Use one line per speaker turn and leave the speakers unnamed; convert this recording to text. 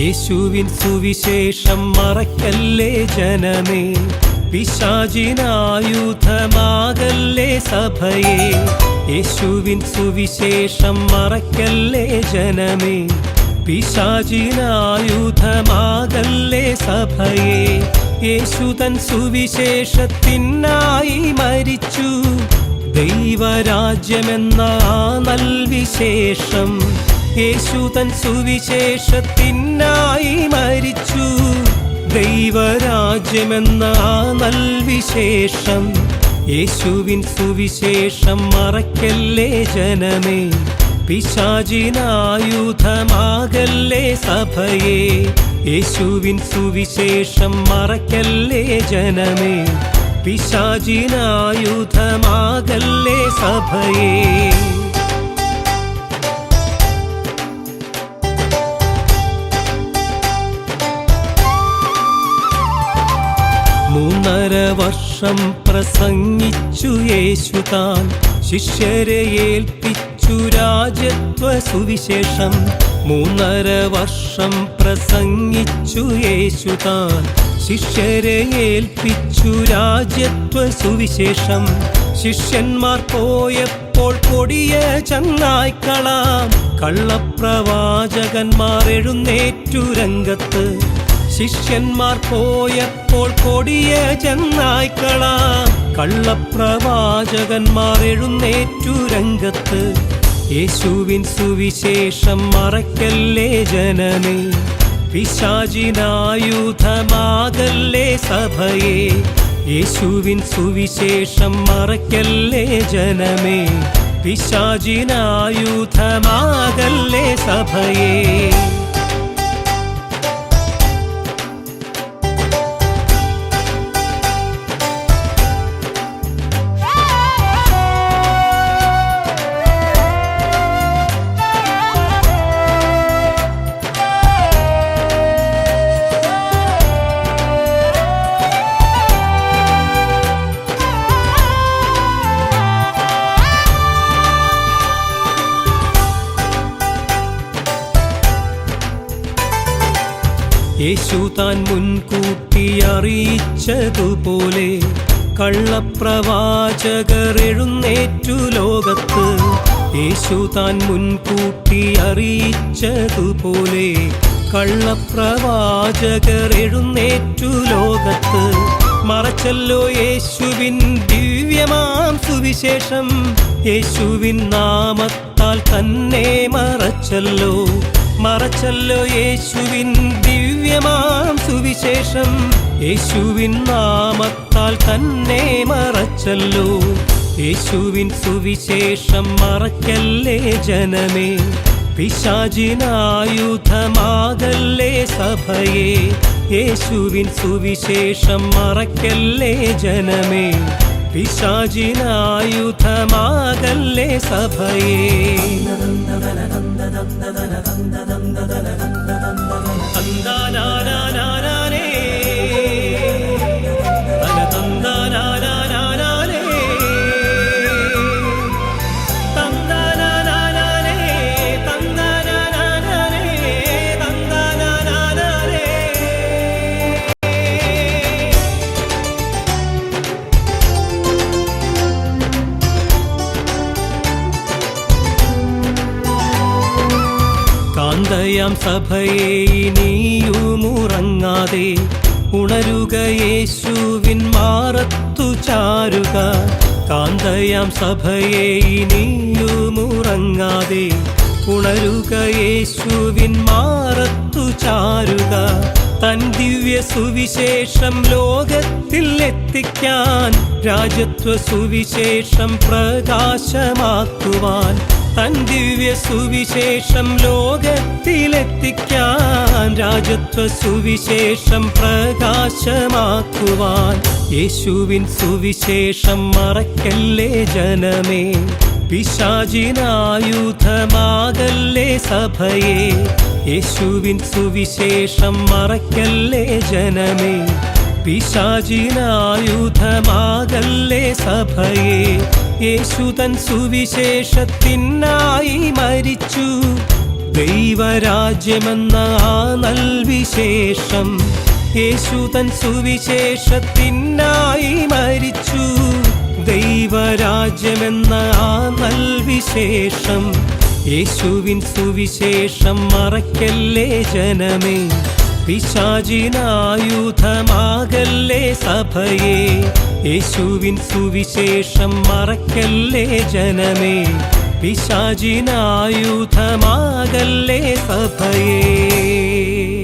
യേശുവിൻ സുവിശേഷം മറക്കല്ലേ ജനമേ, പിശാചിനായുധമാകല്ലേ സഭയെ. യേശുവിൻ സുവിശേഷം മറക്കല്ലേ ജനമേ, പിശാചിനായുധമാകല്ലേ സഭയെ. യേശു തൻ സുവിശേഷത്തിനായി മരിച്ചു, ദൈവരാജ്യമെന്ന ആ നൽവിശേഷം. യേശു തൻ സുവിശേഷത്തിനായി മരിച്ചു, ദൈവരാജ്യമെന്ന ആ നൽവിശേഷം. യേശുവിൻ സുവിശേഷം മറക്കല്ലേ ജനമേ, പിശാചിനായുധമാകല്ലേ സഭയെ. യേശുവിൻ സുവിശേഷം മറക്കല്ലേ ജനമേ, പിശാചിനായുധമാകല്ലേ സഭയെ. മൂന്നര വർഷം പ്രസംഗിച്ചു യേശു താൻ, ശിഷ്യരെ ഏൽപ്പിച്ചു രാജത്വ സുവിശേഷം. മൂന്നര വർഷം പ്രസംഗിച്ചു യേശു താൻ, ശിഷ്യരെ ഏൽപ്പിച്ചു രാജത്വ സുവിശേഷം. ശിഷ്യന്മാർ പോയപ്പോൾ കൊടിയ ചങ്ങായിക്കളാം കള്ളപ്രവാചകന്മാർ എഴുന്നേറ്റു രംഗത്ത്. ശിഷ്യന്മാർ പോയപ്പോൾ കൊടിയ ചെന്നായ്ക്കളാം കള്ളപ്രവാചകന്മാർ എഴുന്നേറ്റു രംഗത്ത്. യേശുവിൻ സുവിശേഷം മറക്കല്ലേ ജനമേ, പിശാചിനായുധമാകല്ലേ സഭയെ. യേശുവിൻ സുവിശേഷം മറക്കല്ലേ ജനമേ, പിശാചിനായുധമാകല്ലേ സഭയെ. യേശു താൻ മുൻകൂട്ടി അറിയിച്ചതുപോലെ കള്ളപ്രവാചകർ എഴുന്നേറ്റു ലോകത്ത്. യേശു താൻ മുൻകൂട്ടി അറിയിച്ചതുപോലെ കള്ളപ്രവാചകർ എഴുന്നേറ്റു ലോകത്ത്. മറച്ചല്ലോ യേശുവിൻ ദിവ്യമാം സുവിശേഷം, യേശുവിൻ നാമത്താൽ തന്നെ മറച്ചല്ലോ. മറച്ചല്ലോ യേശുവിൻ ദിവ്യമാം സുവിശേഷം, യേശുവിൻ നാമത്താൽ തന്നെ മറച്ചല്ലോ. യേശുവിൻ സുവിശേഷം മറക്കല്ലേ ജനമേ, പിശാചിനായുധമാകല്ലേ സഭയെ. യേശുവിൻ സുവിശേഷം മറക്കല്ലേ ജനമേ, പിശാചിനായുധമാകല്ലേ സഭയെ. കാന്തയാം സഭയെ ഇനിയുമുറങ്ങാതെ ഉണരുക, യേശുവിൻ മാറത്തു ചാരുക. കാന്തയാം സഭയെ ഇനിയുമുറങ്ങാതെ ഉണരുക, യേശുവിൻ മാറത്തു ചാരുക. തൻ ദിവ്യ സുവിശേഷം ലോകത്തിൽ എത്തിക്കാൻ, രാജത്വ സുവിശേഷം പ്രകാശമാക്കുവാൻ. തൻ ദിവ്യ സുവിശേഷം ലോകത്തിലെത്തിക്കാൻ, രാജത്വ സുവിശേഷം പ്രകാശമാക്കുവാൻ. യേശുവിൻ സുവിശേഷം മറക്കല്ലേ ജനമേ, പിശാചിനായുധമാകല്ലേ സഭയെ. യേശുവിൻ സുവിശേഷം മറക്കല്ലേ ജനമേ, പിശാചിനായുധമാകല്ലേ സഭയെ. യേശു തൻ സുവിശേഷത്തിനായി മരിച്ചു, ദൈവരാജ്യമെന്ന ആ നൽവിശേഷം യേശു തൻ സുവിശേഷത്തിനായി മരിച്ചു. ദൈവരാജ്യമെന്ന ആ നൽവിശേഷം യേശുവിൻ സുവിശേഷം മറക്കല്ലേ ജനമേ. പിശാചിനായുധമാകല്ലേ സഭയെ. യേശുവിൻ സുവിശേഷം മറക്കല്ലേ ജനമേ. പിശാചിനായുധമാകല്ലേ സഭയെ.